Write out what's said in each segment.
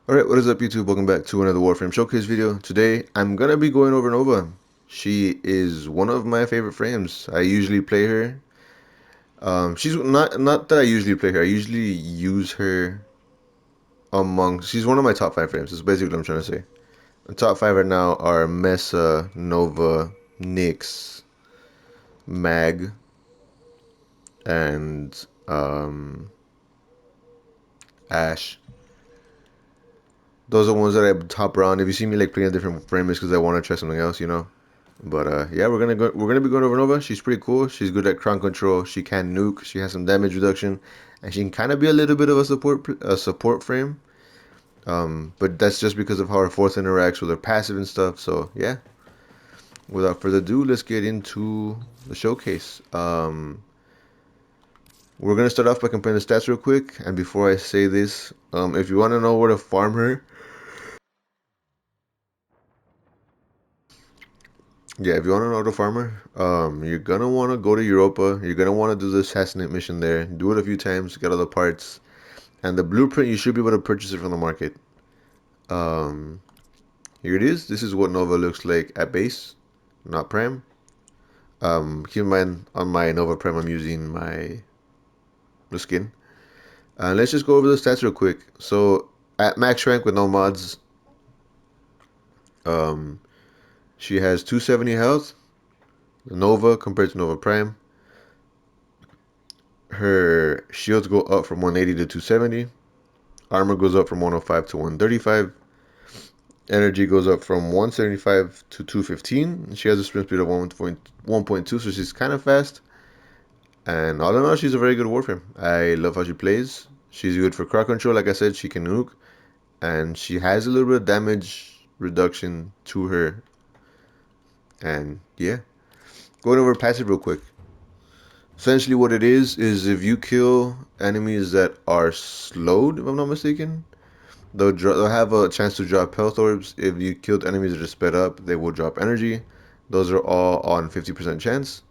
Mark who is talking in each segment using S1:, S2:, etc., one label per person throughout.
S1: Alright, what is up YouTube? Welcome back to another Warframe showcase video. Today, I'm gonna be going over Nova. She is one of my favorite frames. I usually play her. She's not that I usually play her. I usually use her she's one of my top 5 frames. That's basically what I'm trying to say. The top 5 right now are Mesa, Nova, Nyx, Mag, and Ash. Those are the ones that I top around. If you see me like playing a different frame, it's because I want to try something else, you know. But yeah, we're gonna be going over Nova. She's pretty cool. She's good at crown control. She can nuke. She has some damage reduction, and she can kind of be a little bit of a support frame. But that's just because of how her fourth interacts with her passive and stuff. So yeah, without further ado, let's get into the showcase. We're gonna start off by comparing the stats real quick. And before I say this, if you want to know where to farm her, yeah, if you want to know the farmer, you're gonna want to go to Europa. You're gonna want to do the assassinate mission there. Do it a few times, get all the parts, and the blueprint. You should be able to purchase it from the market. Um, Here it is. This is what Nova looks like at base, not Prime. Keep in mind on my Nova Prime, I'm using the skin. Let's just go over the stats real quick. So at max rank with no mods, um, she has 270 health. Nova compared to Nova Prime. Her shields go up from 180 to 270. Armor goes up from 105 to 135. Energy goes up from 175 to 215. She has a sprint speed of 1.2, so she's kind of fast. And all in all, she's a very good Warframe. I love how she plays. She's good for crowd control. Like I said, she can nuke. And she has a little bit of damage reduction to her. And yeah. Going over passive real quick. Essentially what it is if you kill enemies that are slowed, if I'm not mistaken, they'll have a chance to drop health orbs. If you killed enemies that are sped up, they will drop energy. Those are all on 50% chance.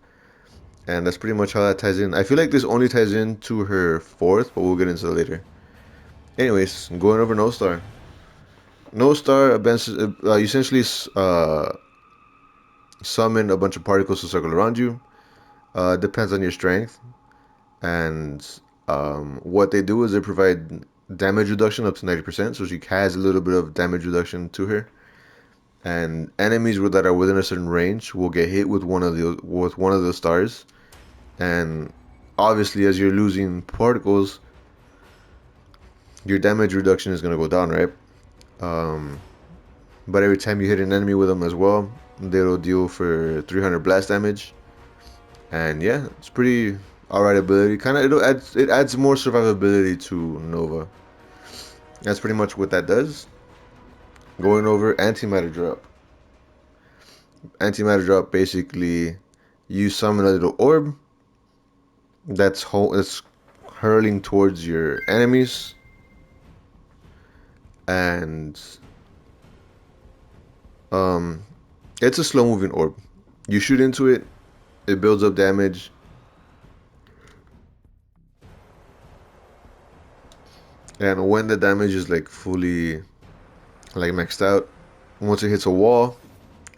S1: And that's pretty much how that ties in. I feel like this only ties in to her fourth, but we'll get into that later. Anyways, going over No Star. No Star essentially summon a bunch of particles to circle around you. Depends on your strength. And what they do is they provide damage reduction up to 90%. So she has a little bit of damage reduction to her. And enemies that are within a certain range will get hit with one of the stars. And obviously, as you're losing particles, your damage reduction is gonna go down, right? Um, but every time you hit an enemy with them as well, they'll deal for 300 blast damage. And yeah, it's pretty alright ability. Kind of it adds more survivability to Nova. That's pretty much what that does. Going over antimatter drop. Antimatter drop basically you summon a little orb that's hurling towards your enemies, and um, it's a slow moving orb. You shoot into it, it builds up damage, and when the damage is like fully like maxed out, once it hits a wall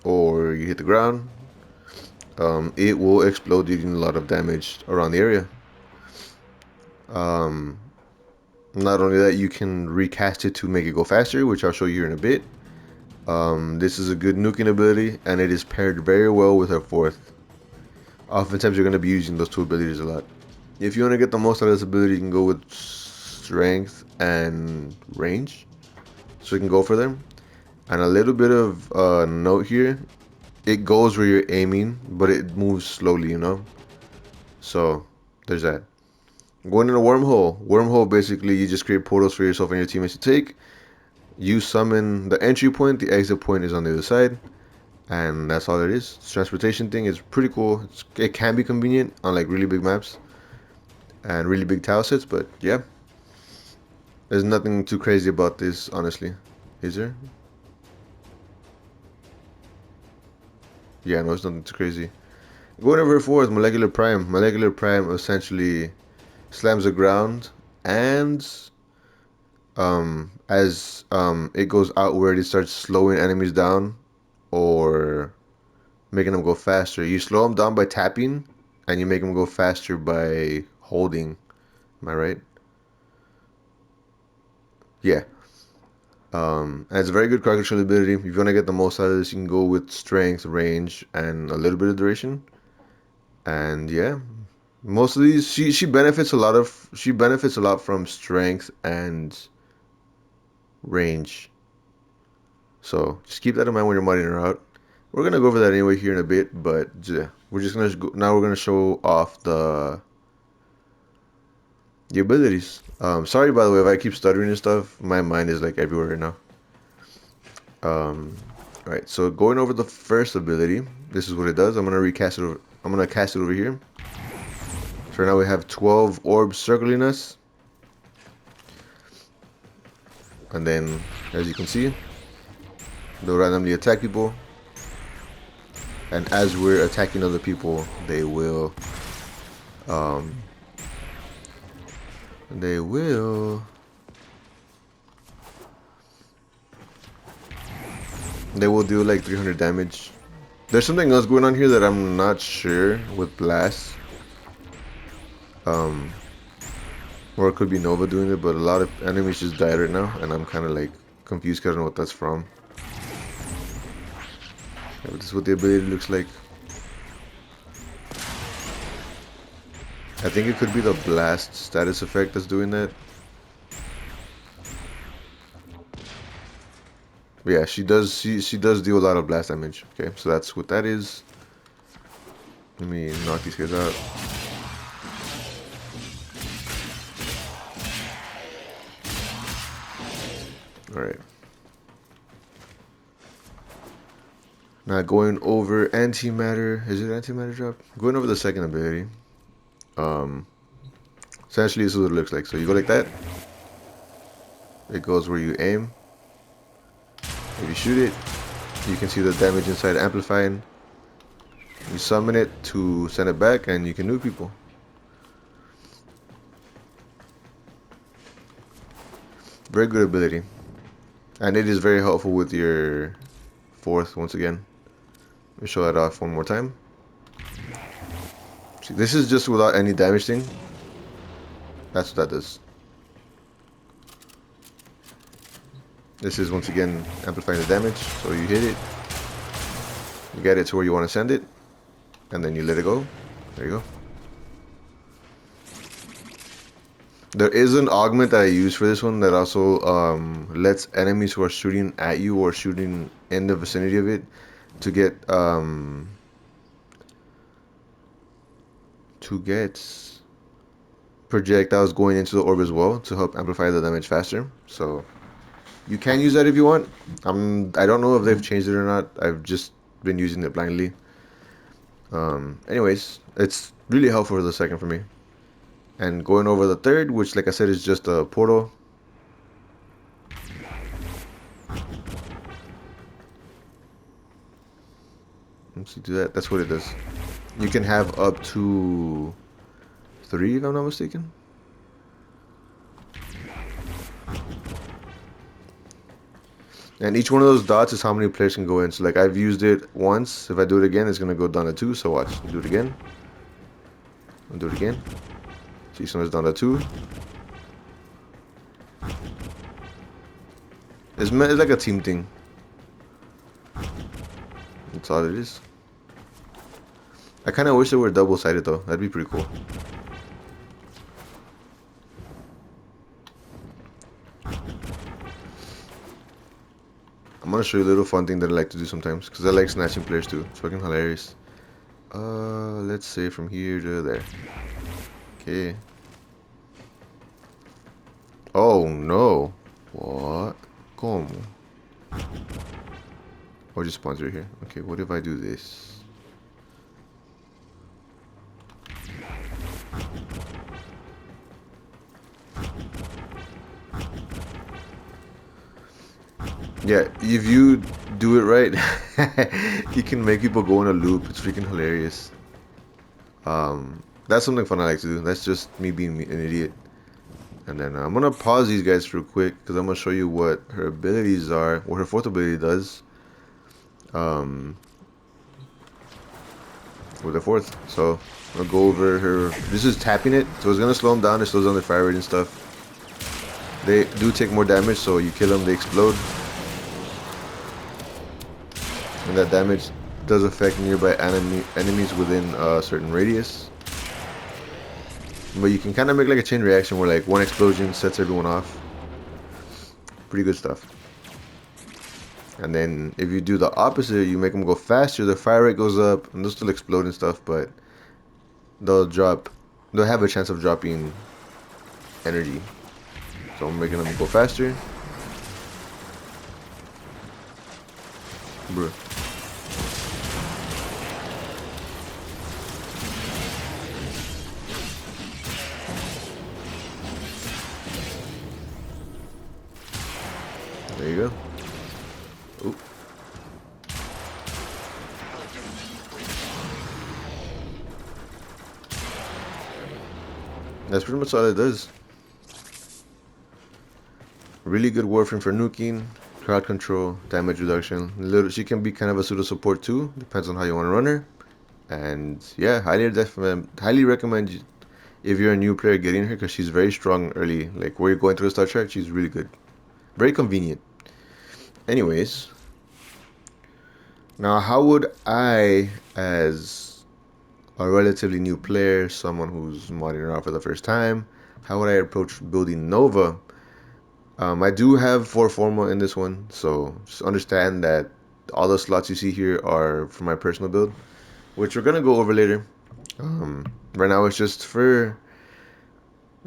S1: or you hit the ground, it will explode, dealing a lot of damage around the area. Um, Not only that, you can recast it to make it go faster, which I'll show you here in a bit. This is a good nuking ability, and it is paired very well with her fourth. Oftentimes, you're going to be using those two abilities a lot. If you want to get the most out of this ability, you can go with strength and range, so you can go for them. And a little bit of note here, it goes where you're aiming, but it moves slowly, you know? So, there's that. Going in a wormhole. Wormhole, basically, you just create portals for yourself and your teammates to take. You summon the entry point, the exit point is on the other side, and that's all it is. This transportation thing is pretty cool. It can be convenient on like really big maps and really big tile sets, but yeah, there's nothing too crazy about this, honestly. Is there? Yeah, no, it's nothing too crazy. Going over fourth, Molecular Prime. Molecular Prime essentially slams the ground and As it goes outward, it starts slowing enemies down or making them go faster. You slow them down by tapping, and you make them go faster by holding. Am I right? Yeah. And it's a very good crowd control ability. If you want to get the most out of this, you can go with strength, range, and a little bit of duration. And yeah, most of these, she benefits a lot from strength and range. So just keep that in mind when you're modding her out. We're gonna go over that anyway here in a bit, but yeah, we're just gonna go, now we're gonna show off the abilities. Sorry by the way if I keep stuttering and stuff. My mind is like everywhere right now. All right, so going over the first ability, this is what it does. I'm gonna recast it over. I'm gonna cast it over here. So now we have 12 orbs circling us, and then as you can see, they'll randomly attack people. And as we're attacking other people, they will they will do like 300 damage. There's something else going on here that I'm not sure with Blast. Or it could be Nova doing it, but a lot of enemies just died right now, and I'm kind of like confused because I don't know what that's from. Yeah, but this is what the ability looks like. I think it could be the Blast status effect that's doing that. But yeah, she does deal a lot of blast damage. Okay, so that's what that is. Let me knock these guys out. Alright. Now going over antimatter. Is it antimatter drop? Going over the second ability. Essentially this is what it looks like. So you go like that. It goes where you aim. If you shoot it, you can see the damage inside amplifying. You summon it to send it back, and you can nuke people. Very good ability. And it is very helpful with your fourth once again. Let me show that off one more time. See, this is just without any damage thing. That's what that does. This is once again amplifying the damage. So you hit it, you get it to where you want to send it, and then you let it go. There you go. There is an augment that I use for this one that also lets enemies who are shooting at you or shooting in the vicinity of it to get projectiles going into the orb as well to help amplify the damage faster. So you can use that if you want. I don't know if they've changed it or not. I've just been using it blindly. Anyways, it's really helpful for the second for me. And going over the third, which like I said is just a portal. Let's do that. That's what it does. You can have up to 3 if I'm not mistaken. And each one of those dots is how many players can go in. So like I've used it once. If I do it again, it's gonna go down to 2. So watch. Do it again. I'll do it again. See, so it's down to 2. It's like a team thing. That's all it is. I kind of wish they were double-sided though. That'd be pretty cool. I'm gonna show you a little fun thing that I like to do sometimes, because I like snatching players too. It's fucking hilarious. Let's say from here to there. Okay. Oh no. What? Como? Oh, just spawns right here. Okay, what if I do this? Yeah, if you do it right, you can make people go in a loop. It's freaking hilarious. That's something fun I like to do. That's just me being an idiot. And then I'm gonna pause these guys real quick because I'm gonna show you what her abilities are, what her fourth ability does. Um, with the fourth. So I'll go over her. This is tapping it, so it's gonna slow them down. It slows down their fire rate and stuff. They do take more damage, so you kill them, they explode, and that damage does affect nearby enemies within a certain radius. But you can kind of make like a chain reaction where like one explosion sets everyone off. Pretty good stuff. And then if you do the opposite, you make them go faster, the fire rate goes up, and they'll still explode and stuff, but they'll drop, they'll have a chance of dropping energy. So I'm making them go faster. Bruh. There you go. Oop. That's pretty much all it does. Really good Warframe for nuking, crowd control, damage reduction. She can be kind of a pseudo support too, depends on how you want to run her. And yeah, highly recommend you, if you're a new player, getting her because she's very strong early. Like where you're going through the start chart, she's really good, very convenient. Anyways, now how would I, as a relatively new player, someone who's modding around for the first time, how would I approach building Nova? I do have 4 Forma in this one, so just understand that all the slots you see here are for my personal build, which we're gonna go over later. Right now it's just for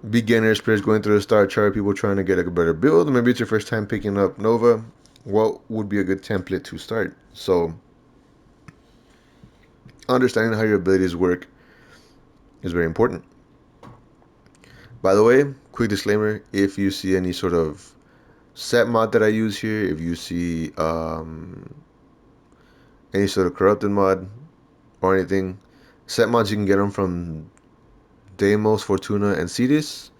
S1: beginners, players going through the start chart, people trying to get a better build. Maybe it's your first time picking up Nova. What would be a good template to start? So understanding how your abilities work is very important. By the way, quick disclaimer, if you see any sort of set mod that I use here, if you see any sort of corrupted mod or anything, set mods you can get them from Deimos, Fortuna, and Cetus.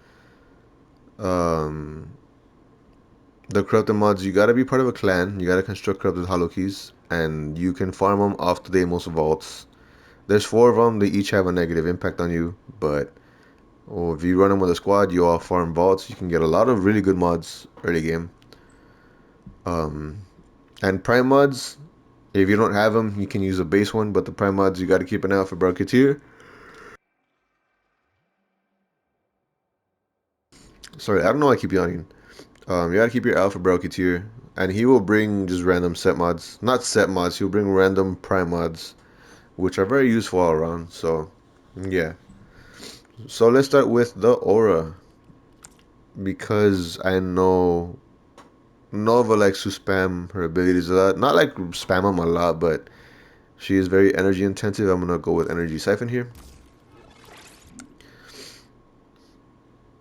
S1: Um, the corrupted mods, you gotta be part of a clan, you gotta construct corrupted hollow keys, and you can farm them off the Deimos vaults. There's 4 of them, they each have a negative impact on you, but if you run them with a squad, you all farm vaults. You can get a lot of really good mods early game. And prime mods, if you don't have them, you can use a base one, but the prime mods, you gotta keep an eye out for Bracketeer. Sorry, I don't know why I keep yawning. You gotta keep your eye out for Bracketeer, and he will bring just random set mods. Not set mods, he'll bring random prime mods, which are very useful all around, so yeah. So let's start with the aura, because I know Nova likes to spam her abilities a lot. Not like spam them a lot, but she is very energy intensive. I'm gonna go with Energy Siphon here.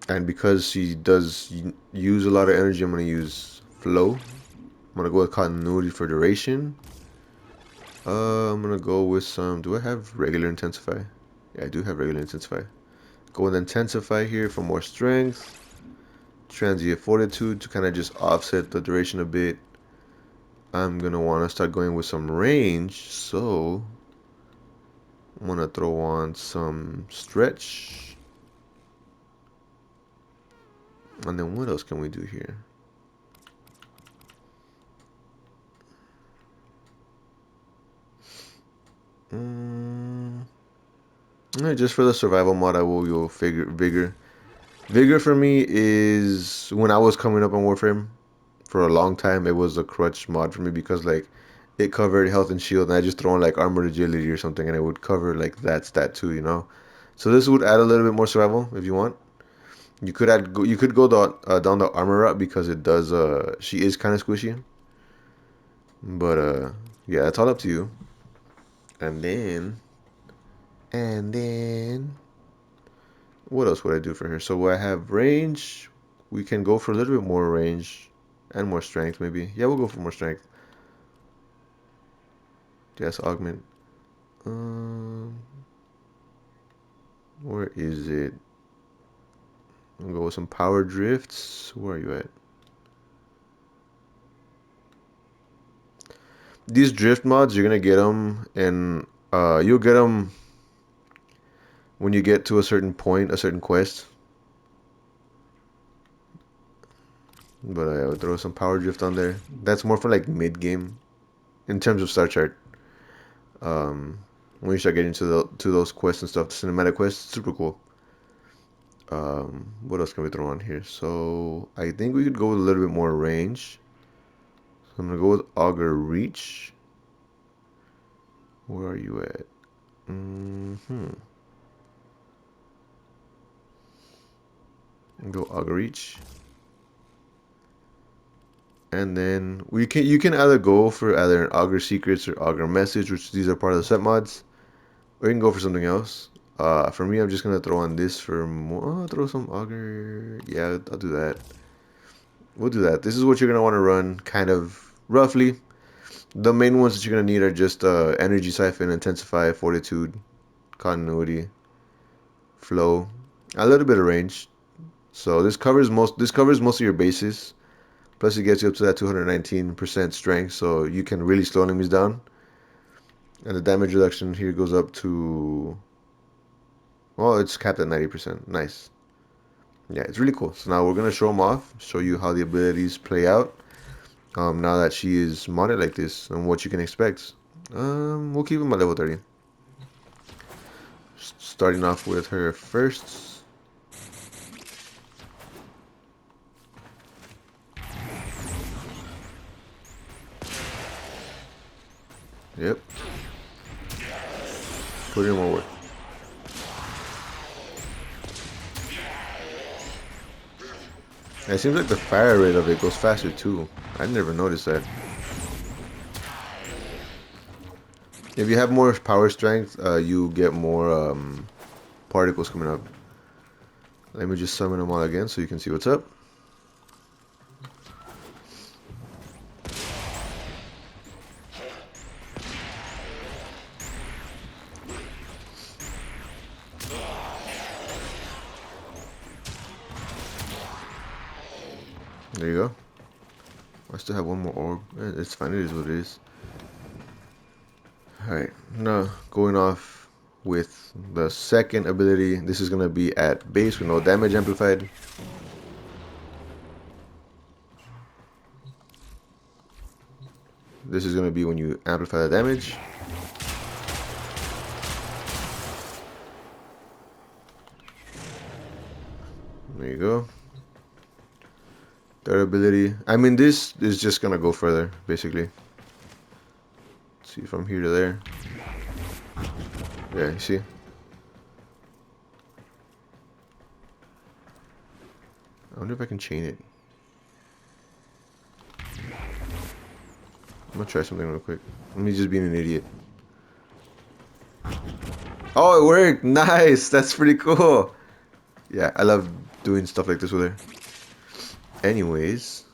S1: And because she does use a lot of energy, I'm gonna use Flow. I'm gonna go with Continuity for duration. I'm gonna go with some. Do I have regular Intensify? Yeah, I do have regular Intensify. Go with Intensify here for more strength. Transient Fortitude to kind of just offset the duration a bit. I'm gonna want to start going with some range, so I'm gonna throw on some Stretch. And then what else can we do here? Just for the survival mod, I will go Vigor. Vigor for me is when I was coming up on Warframe for a long time. It was a crutch mod for me because like it covered health and shield, and I just throw in like armored agility or something, and it would cover like that stat too, you know. So this would add a little bit more survival if you want. You could go down the armor route because it does. She is kind of squishy, but yeah, it's all up to you. And then what else would I do for her? So I have range. We can go for a little bit more range and more strength, maybe. Yeah, we'll go for more strength. Yes, augment. Um, where is it? I'll go with some power drifts. Where are you at? These drift mods, you're gonna get them, and you'll get them when you get to a certain point, a certain quest. But I would throw some power drift on there. That's more for like mid game in terms of star chart. When you start getting to those quests and stuff, the cinematic quests, super cool. What else can we throw on here? So I think we could go with a little bit more range. So I'm gonna go with Augur Reach. Where are you at? Go Augur Reach. And then you can either go for either an Augur Secrets or Augur Message, which these are part of the set mods, or you can go for something else. For me, I'm just gonna throw on this for more. Oh, throw some Augur. Yeah, I'll do that. We'll do that. This is what you're gonna want to run, kind of roughly. The main ones that you're gonna need are just Energy Siphon, Intensify, Fortitude, Continuity, Flow, a little bit of range. So this covers most of your bases. Plus it gets you up to that 219% strength, so you can really slow enemies down. And the damage reduction here goes up to, well, it's capped at 90%. Nice. Yeah, it's really cool. So now we're gonna show them off, show you how the abilities play out. Now that she is modded like this, and what you can expect. We'll keep him at level 30. Starting off with her first. Yep. Put in more work. And it seems like the fire rate of it goes faster too. I never noticed that. If you have more power strength, you get more particles coming up. Let me just summon them all again so you can see what's up. There you go. I still have one more orb. It's fine, it is what it is. Alright, now going off with the second ability. This is going to be at base with no damage amplified. This is going to be when you amplify the damage. There you go. Third ability. I mean, this is just going to go further, basically. Let's see, from here to there. Yeah, you see? I wonder if I can chain it. I'm gonna try something real quick. Let me just being an idiot. Oh, it worked! Nice! That's pretty cool! Yeah, I love doing stuff like this with her. Anyways.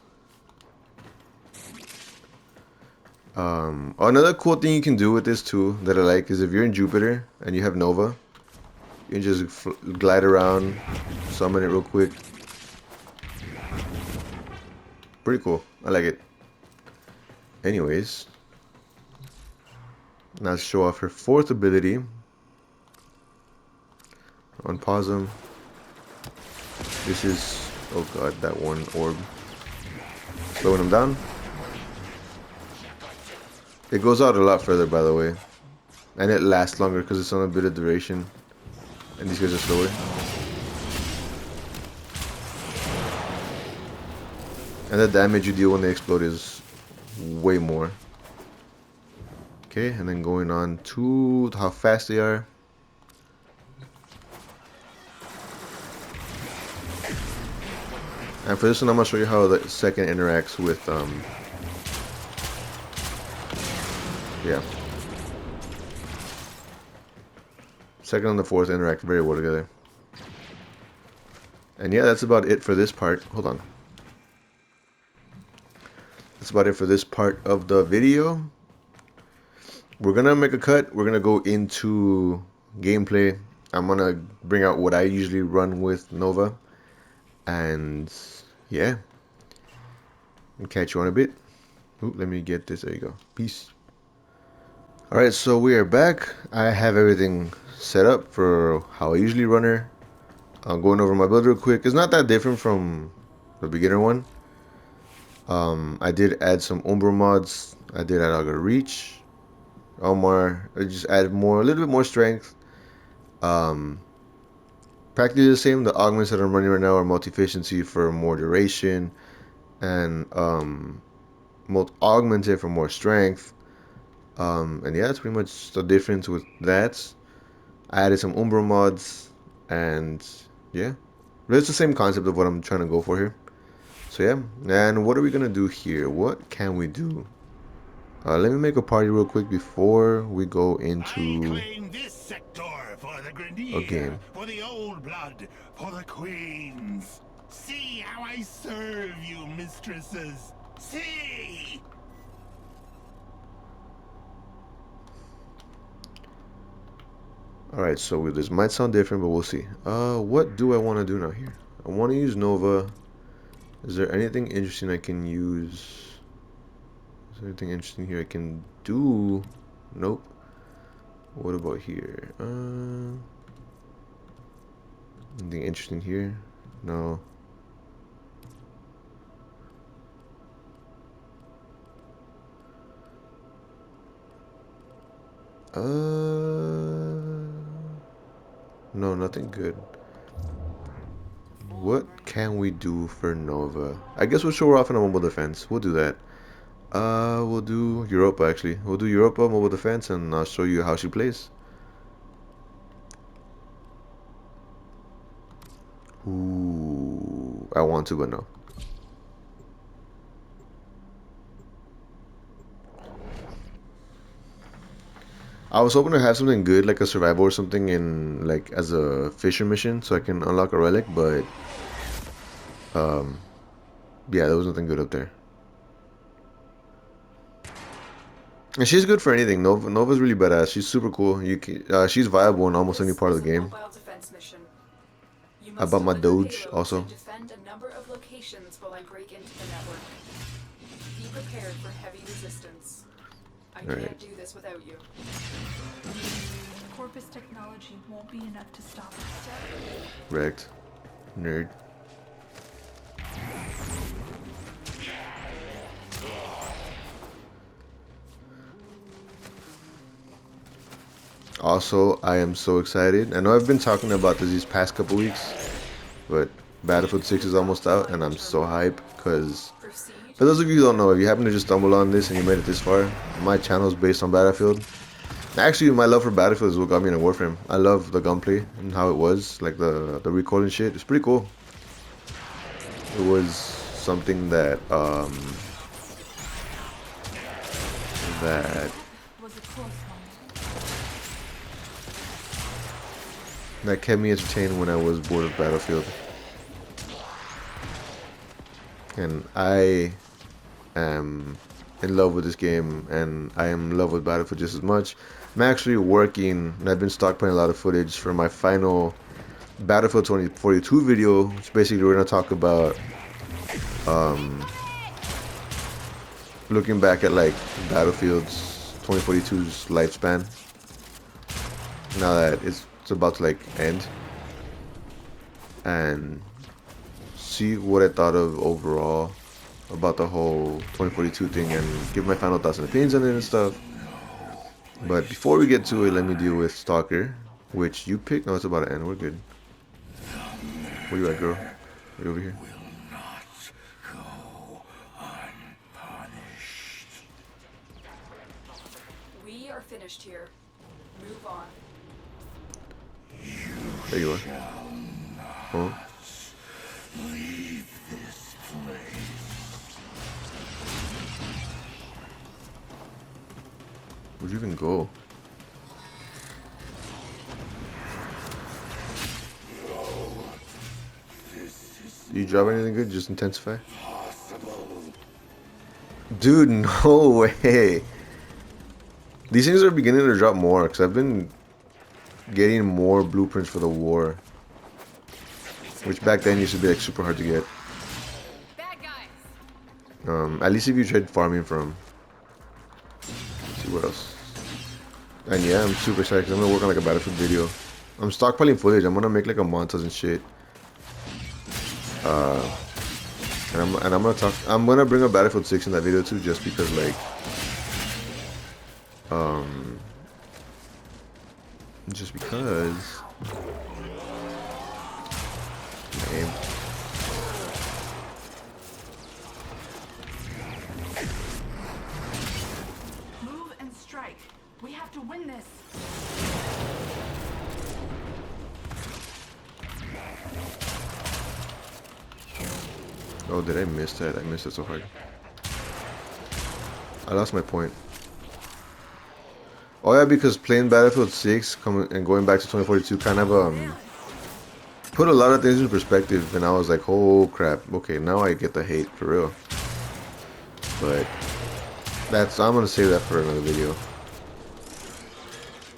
S1: Another cool thing you can do with this too that I like is if you're in Jupiter and you have Nova, you can just glide around, summon it real quick. Pretty cool. I like it. Anyways. Now let's show off her fourth ability. Unpause them. This is, oh god, that one orb. Slowing them down. It goes out a lot further, by the way. And it lasts longer because it's on a bit of duration. And these guys are slower. And the damage you deal when they explode is way more. Okay, and then going on to how fast they are. And for this one, I'm going to show you how the second interacts with, yeah. Second and the fourth interact very well together. And yeah, that's about it for this part. Hold on. That's about it for this part of the video. We're going to make a cut. We're going to go into gameplay. I'm going to bring out what I usually run with Nova. And yeah, I'll catch you on a bit. Ooh, let me get this. There you go. Peace. Alright, so we are back. I have everything set up for how I usually run her. I'm going over my build real quick. It's not that different from the beginner one. I did add some Umbra mods. I did add Augur Reach. Omar. I just added more, a little bit more strength. Um, Practically the same. The augments that I'm running right now are multi-efficiency for more duration, and augmented for more strength. And yeah, that's pretty much the difference with that. I added some Umbra mods, and yeah, but it's the same concept of what I'm trying to go for here. So yeah, and what are we gonna do here? What can we do? Let me make a party real quick before we go into
S2: I claim this sector for the
S1: a
S2: Grenadier,
S1: game.
S2: for the old blood, for the queens. See how I serve you, mistresses. See!
S1: Alright, so this might sound different, but we'll see. What do I want to do now here? I want to use Nova. Is there anything interesting I can use? Is there anything interesting here I can do? Nope. What about here? Anything interesting here? No. No, nothing good. What can we do for Nova? I guess we'll show her off in a mobile defense. We'll do that. We'll do Europa actually. We'll do Europa mobile defense, and I'll show you how she plays. Ooh, I want to, but no. I was hoping to have something good, like a survival or something, in like as a fisher mission, so I can unlock a relic. But yeah, there was nothing good up there. And she's good for anything. Nova's really badass. She's super cool. She's viable in almost any part of the game. I bought my Doge also.
S3: Defend a number of locations while I break into the network. Be prepared for heavy resistance. I can't do this without you.
S4: Corpus technology won't be enough to stop us.
S1: Wrecked. Nerd. Also, I am so excited. I know I've been talking about this these past couple weeks, but Battlefield 6 is almost out, and I'm so hyped because, for those of you who don't know, if you happen to just stumble on this and you made it this far, my channel is based on Battlefield. Actually, my love for Battlefield is what got me into Warframe. I love the gunplay and how it was, like the recoil and shit. It's pretty cool. It was something that that kept me entertained when I was bored of Battlefield. And I am in love with this game, and I am in love with Battlefield just as much. I'm actually working, and I've been stockpiling a lot of footage for my final Battlefield 2042 video, which basically we're going to talk about looking back at like Battlefield's 2042's lifespan, now that it's about to like end, and see what I thought of overall about the whole 2042 thing, and give my final thoughts and opinions on it and stuff. But before we get to it, let me deal with Stalker, which you picked. No, it's about to end. We're good. Where you at, girl? Are you over here?
S3: We are finished here. Move on.
S1: There you are. Oh. Where'd you even go? Did you drop anything good? Just intensify? Dude, no way. These things are beginning to drop more, because I've been getting more blueprints for the war. which back then used to be like super hard to get.
S3: Bad guys.
S1: At least if you tried farming from. Let's see what else. And yeah, I'm super excited because I'm gonna work on like a Battlefield video. I'm stockpiling footage. I'm gonna make like a montage and shit. And I'm gonna talk. I'm gonna bring up Battlefield 6 in that video too, just because like, just because. Lame.
S4: Move and strike. We have to win this.
S1: Oh, did I miss that? I missed it so hard. I lost my point. Oh yeah, because playing Battlefield 6 coming and going back to 2042 kind of put a lot of things in perspective, and I was like, oh crap, okay, now I get the hate for real. But I'm gonna save that for another video.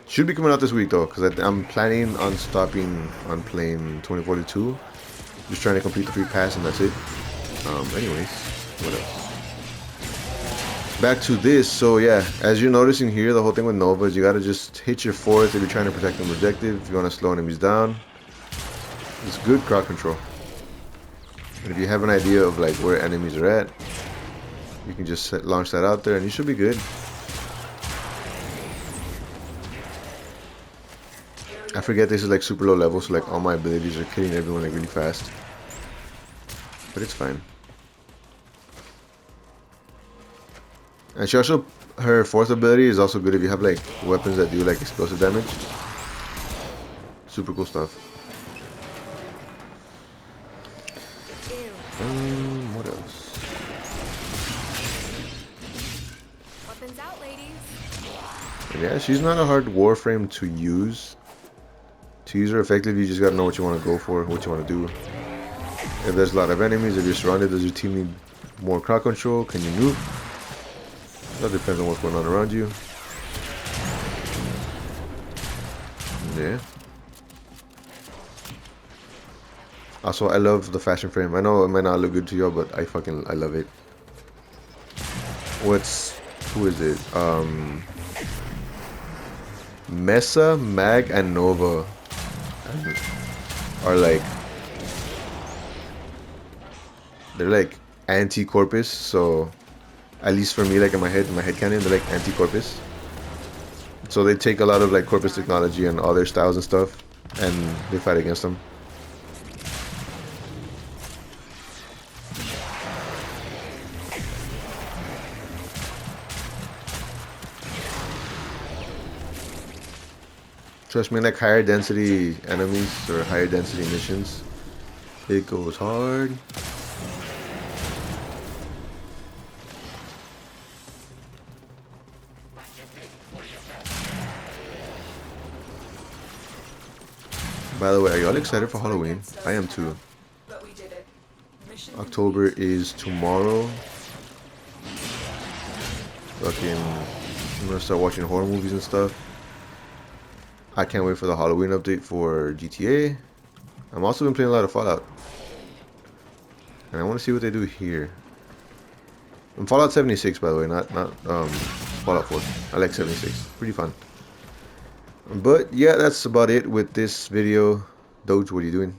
S1: Should be coming out this week though, because I'm planning on stopping on playing 2042. Just trying to complete the free pass, and that's it. Anyways, what else? Back to this. So yeah, as you're noticing here, the whole thing with Nova is you gotta just hit your fourth if you're trying to protect an objective. If you want to slow enemies down, it's good crowd control. And if you have an idea of like where enemies are at, you can just launch that out there, and you should be good. I forget this is like super low level, so like all my abilities are killing everyone like really fast. But it's fine. And she also, her fourth ability is also good if you have like weapons that do like explosive damage. Super cool stuff. What else?
S3: Weapons out, ladies.
S1: And yeah, she's not a hard Warframe to use. To use her effectively, you just gotta know what you want to go for, what you want to do. If there's a lot of enemies, if you're surrounded, does your team need more crowd control? Can you nuke? That depends on what's going on around you. Yeah. Also, I love the fashion frame. I know it might not look good to y'all, but I love it. Who is it? Mesa, Mag, and Nova are like, they're like anti-corpus, so at least for me, like in my head canon, they're like anti-corpus. So they take a lot of like corpus technology and all their styles and stuff, and they fight against them. Trust me, like higher density enemies or higher density missions, it goes hard. By the way, are y'all excited for Halloween? I am too.
S3: But we did it. Mission
S1: October is tomorrow. Fucking, I'm gonna start watching horror movies and stuff. I can't wait for the Halloween update for GTA. I'm also been playing a lot of Fallout, and I want to see what they do here. And Fallout 76, by the way, not Fallout 4. I like 76, pretty fun. But yeah, that's about it with this video. Doge, what are you doing?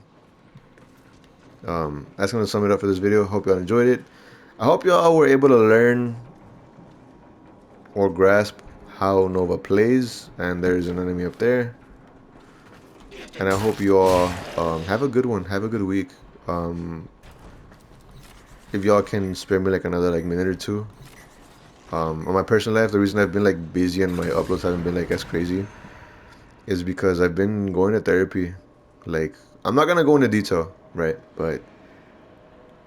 S1: That's gonna sum it up for this video. Hope y'all enjoyed it. I hope y'all were able to learn or grasp how Nova plays, and there's an enemy up there. And I hope you all have a good one, have a good week. If y'all can spare me like another like minute or two on my personal life, the reason I've been like busy and my uploads haven't been like as crazy is because I've been going to therapy. Like, I'm not gonna go into detail, right? But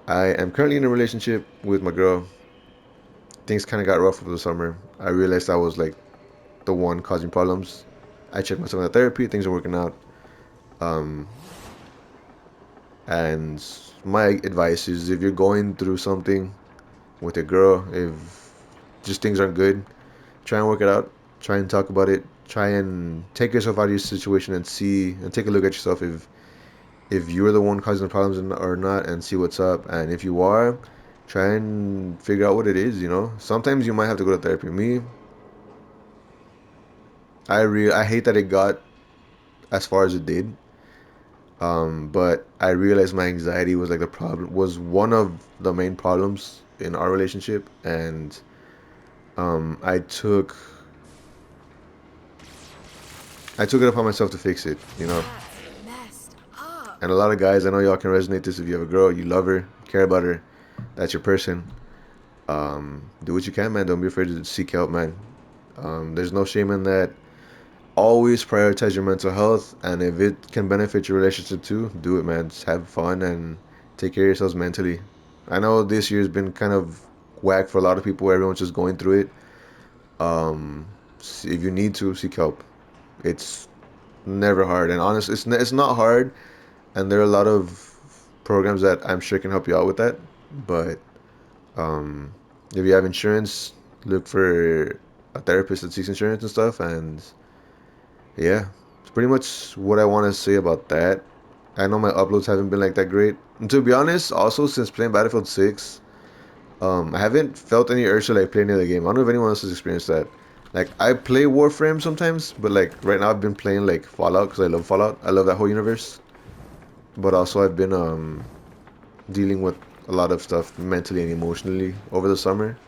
S1: I am currently in a relationship with my girl. Things kind of got rough over the summer. I realized I was like the one causing problems. I checked myself in the therapy. Things are working out. And my advice is, if you're going through something with a girl, if just things aren't good, try and work it out. Try and talk about it. Try and take yourself out of your situation and see and take a look at yourself. if you're the one causing the problems or not, and see what's up. And if you are, try and figure out what it is. You know, sometimes you might have to go to therapy. Me, I hate that it got as far as it did. But I realized my anxiety was like the problem, was one of the main problems in our relationship, and I took it upon myself to fix it. You know,
S5: That's messed up.
S1: and a lot of guys, I know y'all can resonate this. If you have a girl, you love her, care about her, that's your person. Do what you can, man. Don't be afraid to seek help, man. There's no shame in that. Always prioritize your mental health, and if it can benefit your relationship too, do it, man. Just have fun and take care of yourselves mentally. I know this year's been kind of whack for a lot of people. Everyone's just going through it. Um, if you need to, seek help. It's never hard, and honestly, it's not hard. And there are a lot of programs that I'm sure can help you out with that. But um, if you have insurance, look for a therapist that seeks insurance and stuff. And yeah, it's pretty much what I want to say about that. I know my uploads haven't been like that great. And to be honest, also since playing Battlefield 6, I haven't felt any urge to like play any other game. I don't know if anyone else has experienced that. Like I play Warframe sometimes, but like right now I've been playing like Fallout because I love Fallout. I love that whole universe. But also I've been dealing with a lot of stuff mentally and emotionally over the summer.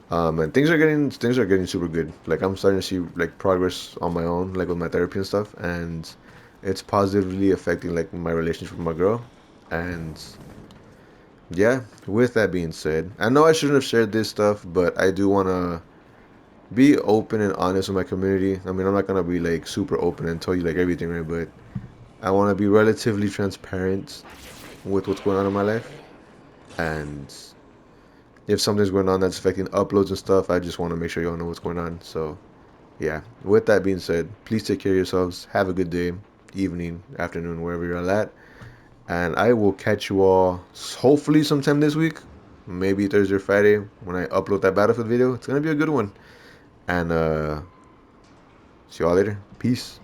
S1: And things are getting super good. Like I'm starting to see like progress on my own, like with my therapy and stuff, and it's positively affecting like my relationship with my girl. And yeah, with that being said, I know I shouldn't have shared this stuff, but I do want to be open and honest with my community. I mean, I'm not gonna be like super open and tell you like everything, right? But I want to be relatively transparent with what's going on in my life. And if something's going on that's affecting uploads and stuff, I just want to make sure you all know what's going on. So yeah, with that being said, please take care of yourselves. Have a good day, evening, afternoon, wherever you're at. And I will catch you all hopefully sometime this week. Maybe Thursday or Friday when I upload that Battlefield video. It's going to be a good one. And see y'all later. Peace.